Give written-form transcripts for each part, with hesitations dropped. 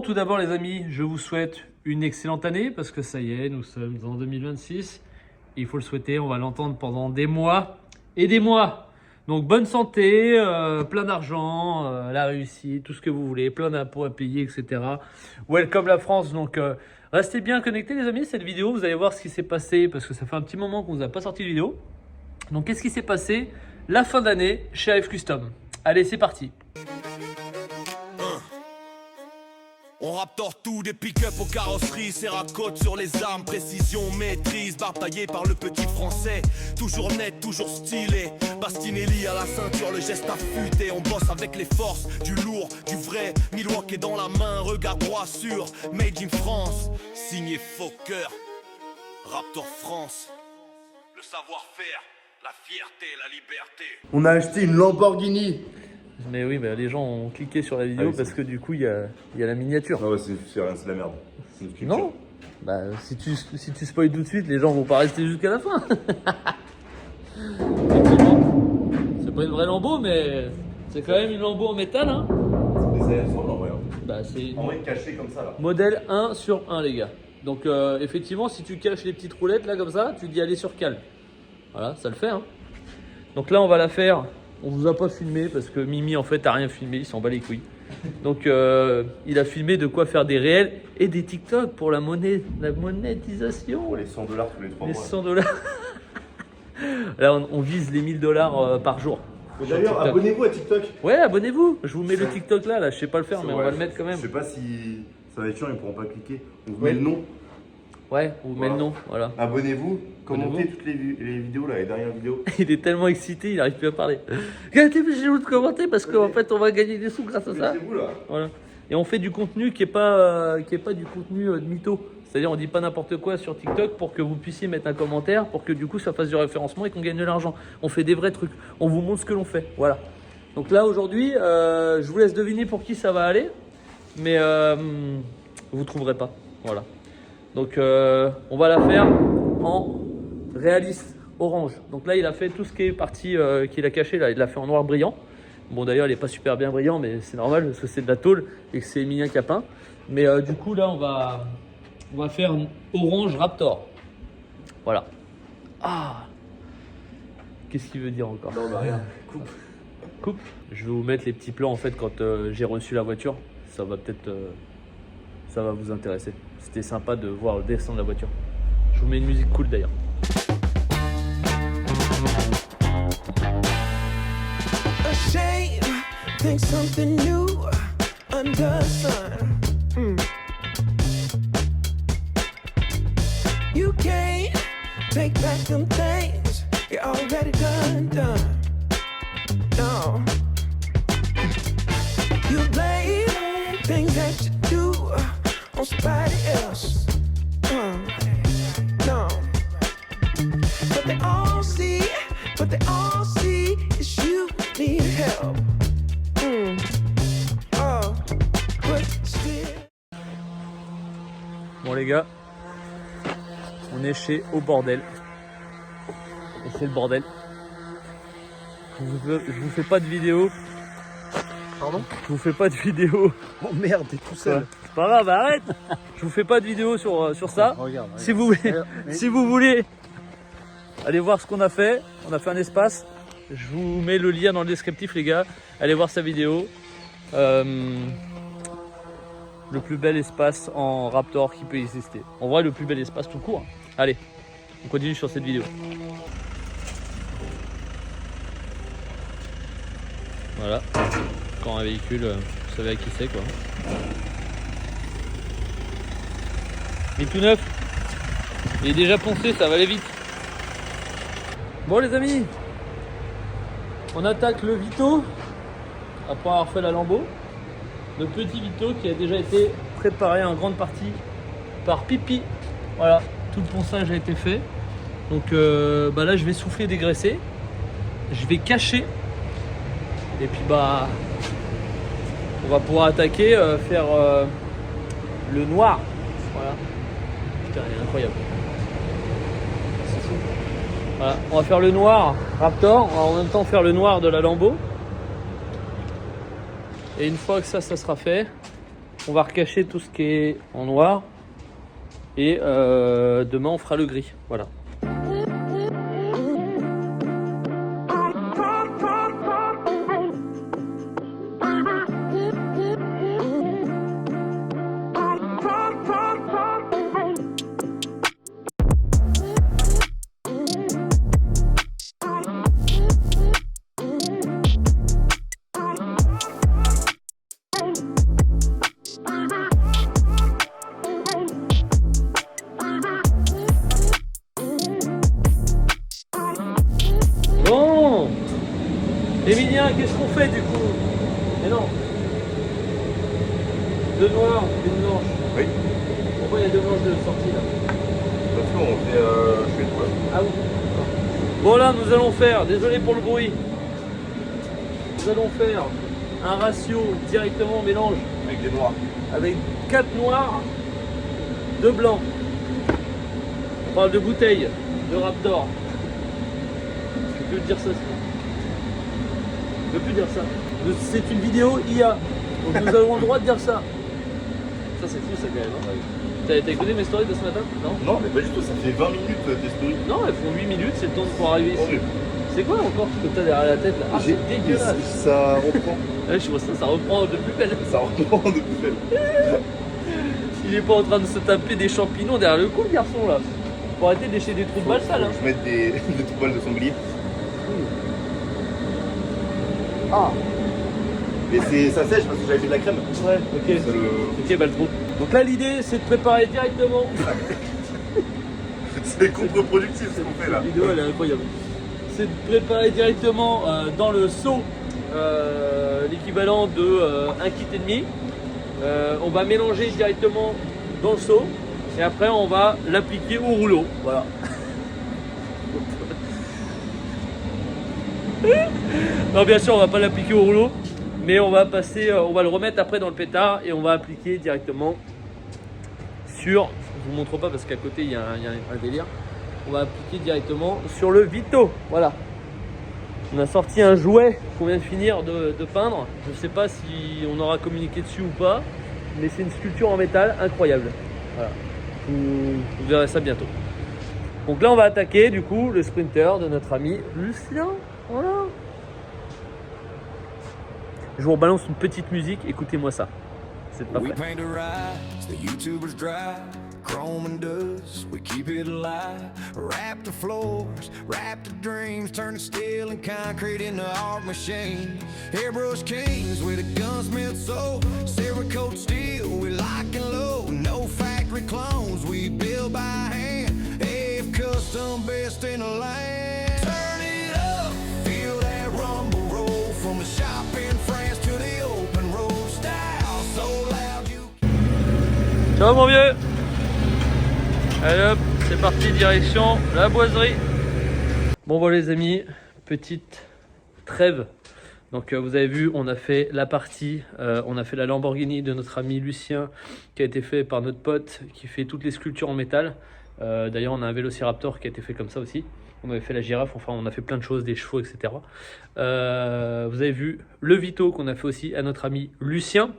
Tout d'abord les amis, je vous souhaite une excellente année parce que ça y est, nous sommes en 2026. Il faut le souhaiter, on va l'entendre pendant des mois et des mois. Donc bonne santé, plein d'argent, la réussite, tout ce que vous voulez, plein d'impôts à payer, etc. Welcome la France, donc restez bien connectés les amis, cette vidéo, vous allez voir ce qui s'est passé parce que ça fait un petit moment qu'on vous a pas sorti de vidéo. Donc qu'est-ce qui s'est passé la fin d'année chez AF Custom? Allez, c'est parti. On raptor tout, des pick-up aux carrosseries, Serracote sur les armes, précision, maîtrise, barbe taillée par le petit français, toujours net, toujours stylé, Bastinelli à la ceinture, le geste affûté, on bosse avec les forces, du lourd, du vrai, Milwaukee dans la main, regard droit sur, Made in France, signé Fokker, Raptor France, le savoir-faire, la fierté, la liberté. On a acheté une Lamborghini. Mais oui, bah, les gens ont cliqué sur la vidéo parce que du coup, il y a la miniature. Non, c'est rien, c'est de la merde. Non, bah, si tu spoil tout de suite, les gens vont pas rester jusqu'à la fin. Effectivement, c'est pas une vraie Lambo, mais c'est quand même une Lambo en métal. Hein. C'est des AF en vrai. Bah, c'est En vrai, caché comme ça là. modèle 1 sur 1, les gars. Donc, effectivement, si tu caches les petites roulettes là comme ça, tu dis aller sur calme. Voilà, ça le fait. Hein. Donc là, on va la faire. On vous a pas filmé parce que Mimi en fait a rien filmé, il s'en bat les couilles. Donc il a filmé de quoi faire des réels et des TikTok pour la monétisation. Pour les 100 $ tous les 3 Les mois. 100 $. Là on vise les 1000 $ par jour. sur D'ailleurs, TikTok. abonnez-vous à TikTok. Ouais, abonnez-vous. Je vous mets le TikTok là, je sais pas le faire mais on va le mettre quand même. Je sais pas si ça va être chiant, ils pourront pas cliquer. On vous met le nom. Ouais, on vous met le nom, voilà. Abonnez-vous, commentez Abonnez-vous. toutes les vidéos là, les dernières vidéos. Il est tellement excité, il n'arrive plus à parler. T'es obligé de commenter parce qu'en fait on va gagner des sous grâce à ça. Mettez-vous là. Voilà. Et on fait du contenu qui est pas du contenu de mytho. C'est-à-dire on dit pas n'importe quoi sur TikTok pour que vous puissiez mettre un commentaire, pour que du coup ça fasse du référencement et qu'on gagne de l'argent. On fait des vrais trucs. On vous montre ce que l'on fait. Voilà. Donc là aujourd'hui, je vous laisse deviner pour qui ça va aller, mais vous trouverez pas. Voilà. Donc on va la faire en réaliste orange. Donc là il a fait tout ce qui est parti qu'il a caché là, il l'a fait en noir brillant. Bon d'ailleurs il est pas super bien brillant mais c'est normal parce que c'est de la tôle et que c'est Emilien qui a peint. Mais du coup là on va faire un orange Raptor. Voilà. Ah. Qu'est-ce qu'il veut dire encore? Non, bah rien. Coupe. Je vais vous mettre les petits plans en fait quand j'ai reçu la voiture. Ça va peut-être ça va vous intéresser. C'était sympa de voir descendre la voiture. Je vous mets une musique cool d'ailleurs. A shame, think something new under the sun. You can't take back them things you already done. No. You blame things that you do on somebody else. No. But they all see is you need help. Oh, but still. Bon les gars, on est chez Au Bordel. Et c'est le bordel. Je vous fais pas de vidéo. Pardon? Je vous fais pas de vidéo. Oh merde, t'es tout seul. C'est pas grave, arrête. Je vous fais pas de vidéo sur ça. Regarde. Si vous voulez aller voir ce qu'on a fait, on a fait un espace. Je vous mets le lien dans le descriptif les gars. Allez voir sa vidéo. Le plus bel espace en Raptor qui peut exister. En vrai le plus bel espace tout court. Allez, on continue sur cette vidéo. Voilà. Quand un véhicule, vous savez à qui c'est quoi. Il est tout neuf. Il est déjà poncé, ça va aller vite. Bon les amis, on attaque le Vito après avoir fait la Lambo. Le petit Vito qui a déjà été préparé en grande partie par Pipi. Voilà, tout le ponçage a été fait. Donc là je vais souffler, dégraisser. Je vais cacher. Et puis on va pouvoir attaquer, faire le noir. Voilà. Putain, il est incroyable. C'est fou. Voilà, on va faire le noir Raptor, on va en même temps faire le noir de la Lambo. Et une fois que ça sera fait, on va recacher tout ce qui est en noir. Et demain, on fera le gris. Voilà. Bon, Emilien, qu'est-ce qu'on fait du coup? Mais non. Deux noirs, une blanche. Oui. Pourquoi il y a deux blanches de sortie là? Parce qu'on fait suédois. Ah oui. Bon là, nous allons faire, désolé pour le bruit, nous allons faire un ratio directement mélange Avec des noirs. avec 4 noirs, 2 blancs. On parle de bouteilles, de Raptor. Je peux dire ça sinon. Je peux plus dire ça. C'est une vidéo IA. Donc nous avons le droit de dire ça. Ça c'est fou ça quand même. Hein. T'as écouté mes stories de ce matin? Non? Non, mais pas du tout, ça fait 20 minutes tes stories. Non, elles font 8 minutes, c'est le temps pour arriver ici. Horrible. C'est quoi encore ce que t'as derrière la tête là? Ah, c'est dégueulasse. Ça reprend. Ouais, je vois ça, ça reprend de plus belle. Ça reprend de plus belle. Il est pas en train de se taper des champignons derrière le cou, le garçon là. Faut arrêter de lécher des trous de balle sales. Hein. Je vais mettre des trous balles de sanglier. Ah, Mais ça sèche parce que j'avais mis de la crème. ouais, ok. C'est le... Ok, bah le trou. Donc là, l'idée c'est de préparer directement. C'est contre-productif ce qu'on fait là. La vidéo elle est incroyable. C'est de préparer directement dans le seau l'équivalent de 1 kit et demi. On va mélanger directement dans le seau et après on va l'appliquer au rouleau. Voilà. Non, bien sûr, on va pas l'appliquer au rouleau, mais on va passer, on va le remettre après dans le pétard et on va appliquer directement sur. Je vous montre pas parce qu'à côté il y a un délire. On va appliquer directement sur le Vito. Voilà. On a sorti un jouet qu'on vient de finir de peindre. Je ne sais pas si on aura communiqué dessus ou pas, mais c'est une sculpture en métal incroyable. Voilà. Vous verrez ça bientôt. Donc là, on va attaquer du coup le sprinter de notre ami Lucien. Voilà. Je vous rebalance une petite musique. Écoutez-moi ça. C'est pas We vrai. paint the rides, the YouTubers drive, chrome and dust, we keep it alive. Wrap the floors, wrap the dreams, turn the steel and concrete into art machine. Airbrush kings with a gunsmith soul, Cerakote steel, we lock and load. No factory clones, we build by hand. AF custom, best in the land. Turn it up, feel that rumble roll from the shop in France to the open road style. So loud you. Ciao mon vieux. Allez hop, c'est parti direction la boiserie. Bon voilà les amis, petite trêve. Donc vous avez vu, on a fait la partie, on a fait la Lamborghini de notre ami Lucien qui a été fait par notre pote qui fait toutes les sculptures en métal. D'ailleurs on a un Vélociraptor qui a été fait comme ça aussi. On avait fait la girafe, enfin on a fait plein de choses, des chevaux, etc. Vous avez vu le Vito qu'on a fait aussi à notre ami Lucien.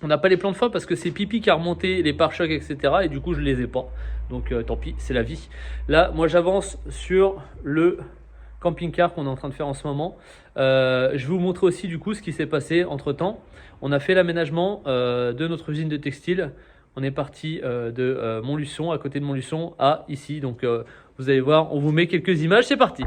On n'a pas les plans de fin parce que c'est Pipi qui a remonté les pare-chocs, etc. Et du coup, je les ai pas. Donc, tant pis, c'est la vie. Là, moi, j'avance sur le camping-car qu'on est en train de faire en ce moment. Je vais vous montrer aussi, du coup, ce qui s'est passé entre-temps. On a fait l'aménagement de notre usine de textile. On est parti de Montluçon, à côté de Montluçon, à ici. Donc, vous allez voir, on vous met quelques images. C'est parti.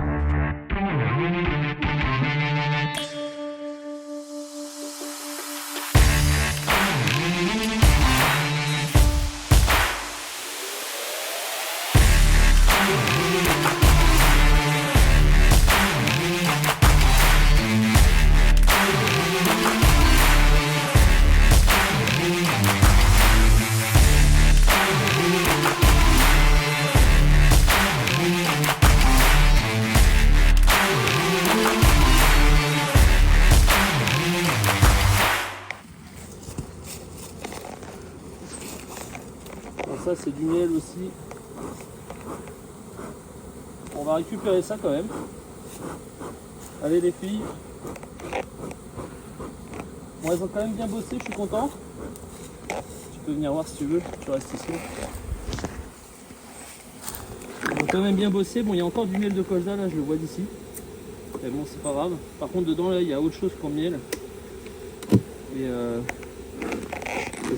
Ça c'est du miel aussi. On va récupérer ça quand même. Allez les filles. Bon, elles ont quand même bien bossé, je suis content. peux venir voir si tu veux, tu restes ici. Ils ont quand même bien bossé. Bon, il y a encore du miel de colza là, je le vois d'ici. Mais bon, c'est pas grave. Par contre, dedans là, il y a autre chose qu'en miel. Et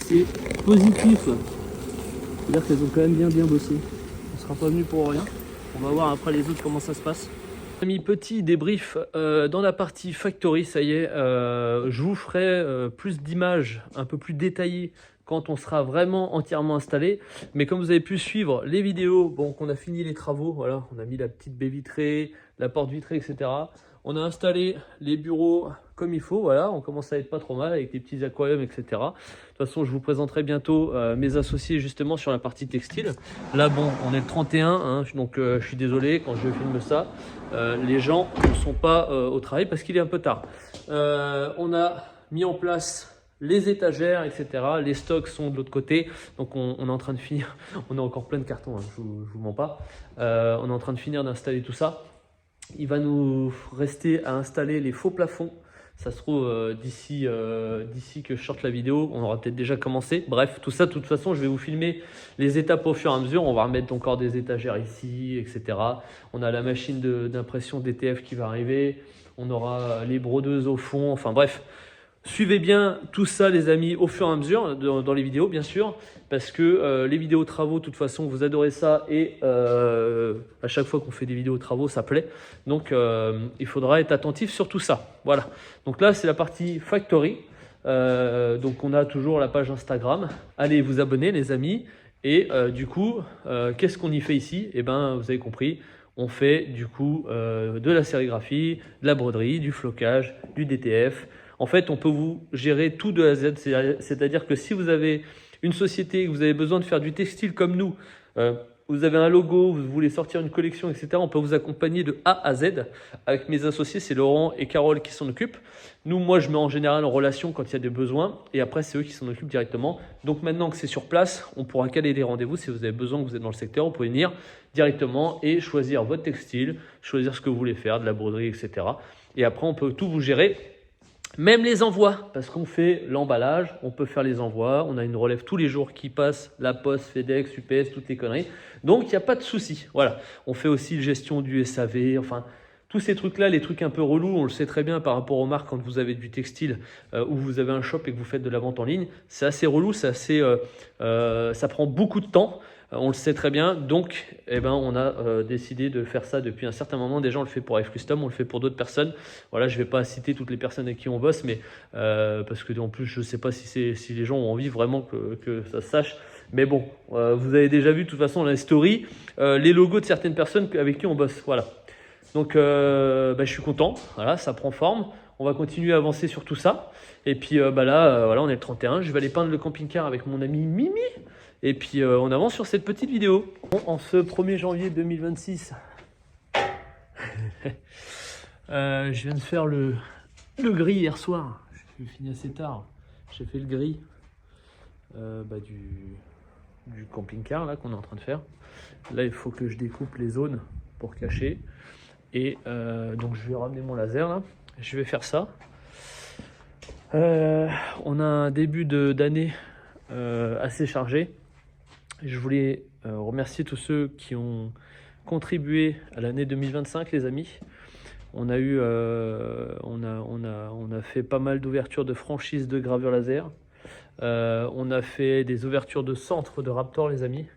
c'est positif. C'est-à-dire qu'elles ont quand même bien bossé. On sera pas venu pour rien. On va voir après les autres comment ça se passe. Amis, petit débrief dans la partie factory, ça y est, je vous ferai plus d'images un peu plus détaillées quand on sera vraiment entièrement installé. Mais comme vous avez pu suivre les vidéos, bon, qu'on a fini les travaux, voilà, on a mis la petite baie vitrée, la porte vitrée, etc. On a installé les bureaux comme il faut, voilà, on commence à être pas trop mal avec les petits aquariums, etc. De toute façon, je vous présenterai bientôt mes associés justement sur la partie textile. Là, bon, on est le 31, hein, donc je suis désolé quand je filme ça. Les gens ne sont pas au travail parce qu'il est un peu tard. On a mis en place les étagères, etc. Les stocks sont de l'autre côté, donc on est en train de finir. On a encore plein de cartons, hein, je vous mens pas. On est en train de finir d'installer tout ça. Il va nous rester à installer les faux plafonds. Ça se trouve d'ici que je sorte la vidéo, on aura peut-être déjà commencé. Bref, tout ça, de toute façon, je vais vous filmer les étapes au fur et à mesure. On va remettre encore des étagères ici, etc. On a la machine d'impression DTF qui va arriver. On aura les brodeuses au fond. Enfin bref, suivez bien tout ça, les amis, au fur et à mesure, dans les vidéos, bien sûr. Parce que les vidéos travaux, de toute façon, vous adorez ça. Et à chaque fois qu'on fait des vidéos travaux, ça plaît. Donc, il faudra être attentif sur tout ça. Voilà. Donc là, c'est la partie factory. Donc, on a toujours la page Instagram. Allez vous abonner, les amis. Et du coup, qu'est-ce qu'on y fait ici? Eh bien, vous avez compris. On fait du coup de la sérigraphie, de la broderie, du flocage, du DTF. En fait, on peut vous gérer tout de A à Z. C'est-à-dire que si vous avez une société et que vous avez besoin de faire du textile comme nous, vous avez un logo, vous voulez sortir une collection, etc. On peut vous accompagner de A à Z. Avec mes associés, c'est Laurent et Carole qui s'en occupent. Nous, moi, je mets en général en relation quand il y a des besoins. Et après, c'est eux qui s'en occupent directement. Donc maintenant que c'est sur place, on pourra caler des rendez-vous. Si vous avez besoin, que vous êtes dans le secteur, vous pouvez venir directement et choisir votre textile, choisir ce que vous voulez faire, de la broderie, etc. Et après, on peut tout vous gérer. Même les envois, parce qu'on fait l'emballage, on peut faire les envois, on a une relève tous les jours qui passe, la Poste, FedEx, UPS, toutes les conneries. Donc, il n'y a pas de souci. Voilà. On fait aussi la gestion du SAV, enfin, tous ces trucs-là, les trucs un peu relous, on le sait très bien par rapport aux marques quand vous avez du textile ou vous avez un shop et que vous faites de la vente en ligne. C'est assez relou, c'est assez, ça prend beaucoup de temps. On le sait très bien, donc eh ben, on a décidé de faire ça depuis un certain moment. Déjà, on le fait pour F Custom, on le fait pour d'autres personnes. Voilà, je ne vais pas citer toutes les personnes avec qui on bosse, mais parce que en plus, je ne sais pas si les gens ont envie vraiment que ça se sache. Mais bon, vous avez déjà vu de toute façon dans la story les logos de certaines personnes avec qui on bosse. Voilà. Donc, je suis content. Voilà, ça prend forme. On va continuer à avancer sur tout ça. Et puis là, voilà, on est le 31. Je vais aller peindre le camping-car avec mon ami Mimi. Et puis on avance sur cette petite vidéo. Bon, en ce 1er janvier 2026, je viens de faire le gris hier soir. J'ai fini assez tard. J'ai fait le gris du camping-car là qu'on est en train de faire. Là, il faut que je découpe les zones pour cacher. Et donc je vais ramener mon laser là. Je vais faire ça. On a un début d'année assez chargé. Je voulais remercier tous ceux qui ont contribué à l'année 2025, les amis. On a fait pas mal d'ouvertures de franchises de gravure laser. On a fait des ouvertures de centres de Raptor, les amis.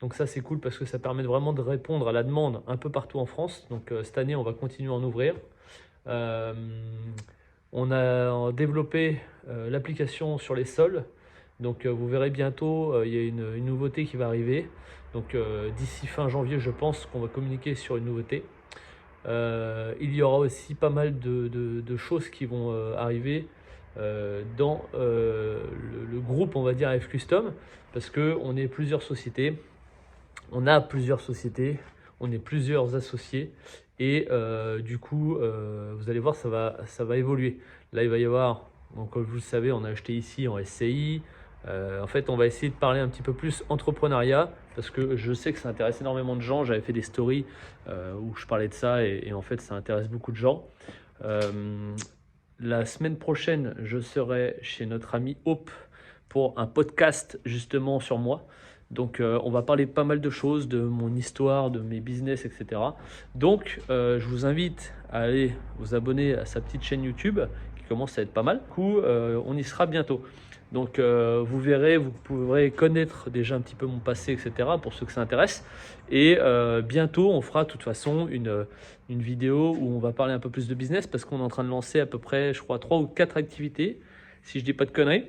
Donc ça, c'est cool parce que ça permet vraiment de répondre à la demande un peu partout en France. Donc cette année, on va continuer à en ouvrir. On a développé l'application sur les sols. Donc vous verrez bientôt, il y a une nouveauté qui va arriver. Donc d'ici fin janvier, je pense qu'on va communiquer sur une nouveauté. Il y aura aussi pas mal de choses qui vont arriver dans le groupe, on va dire, F Custom, parce qu'on est plusieurs sociétés. On a plusieurs sociétés, on est plusieurs associés. Et du coup, vous allez voir, ça va évoluer. Là, il va y avoir, donc, comme vous le savez, on a acheté ici en SCI. En fait, on va essayer de parler un petit peu plus entrepreneuriat parce que je sais que ça intéresse énormément de gens. J'avais fait des stories où je parlais de ça et en fait, ça intéresse beaucoup de gens. La semaine prochaine, je serai chez notre ami Hope pour un podcast justement sur moi. Donc on va parler pas mal de choses, de mon histoire, de mes business, etc. Donc je vous invite à aller vous abonner à sa petite chaîne YouTube qui commence à être pas mal. Du coup, on y sera bientôt. Donc vous verrez, vous pourrez connaître déjà un petit peu mon passé, etc. pour ceux que ça intéresse. Et bientôt, on fera de toute façon une vidéo où on va parler un peu plus de business parce qu'on est en train de lancer à peu près, je crois, 3 ou 4 activités, si je dis pas de conneries.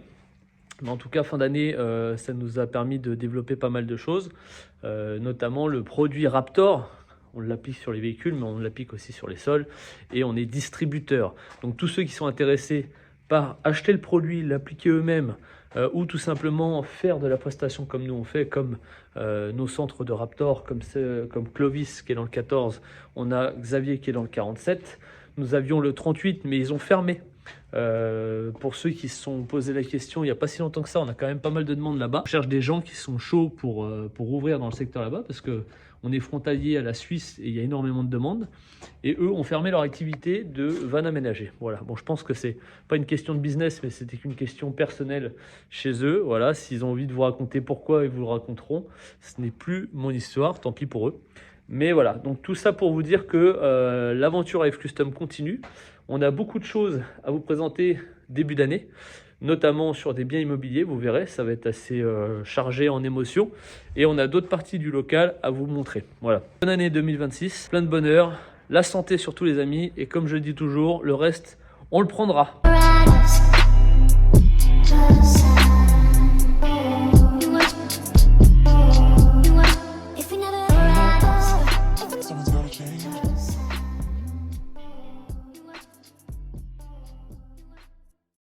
Mais en tout cas, fin d'année, ça nous a permis de développer pas mal de choses, notamment le produit Raptor. On l'applique sur les véhicules, mais on l'applique aussi sur les sols. Et on est distributeur. Donc tous ceux qui sont intéressés par acheter le produit, l'appliquer eux-mêmes, ou tout simplement faire de la prestation comme nous on fait, comme nos centres de Raptor, comme Clovis qui est dans le 14, on a Xavier qui est dans le 47, nous avions le 38 mais ils ont fermé. Pour ceux qui se sont posé la question, il n'y a pas si longtemps que ça, on a quand même pas mal de demandes là-bas. On cherche des gens qui sont chauds pour ouvrir dans le secteur là-bas parce qu'on est frontalier à la Suisse et il y a énormément de demandes. Et eux ont fermé leur activité de van aménagé. Voilà. Bon, je pense que c'est pas une question de business, mais c'était qu'une question personnelle chez eux. Voilà. S'ils ont envie de vous raconter pourquoi, ils vous le raconteront. Ce n'est plus mon histoire, tant pis pour eux. Mais voilà. Donc tout ça pour vous dire que l'aventure AF Custom continue. On a beaucoup de choses à vous présenter début d'année, notamment sur des biens immobiliers. Vous verrez, ça va être assez chargé en émotions. Et on a d'autres parties du local à vous montrer. Voilà. Bonne année 2026, plein de bonheur, la santé surtout les amis. Et comme je dis toujours, le reste, on le prendra.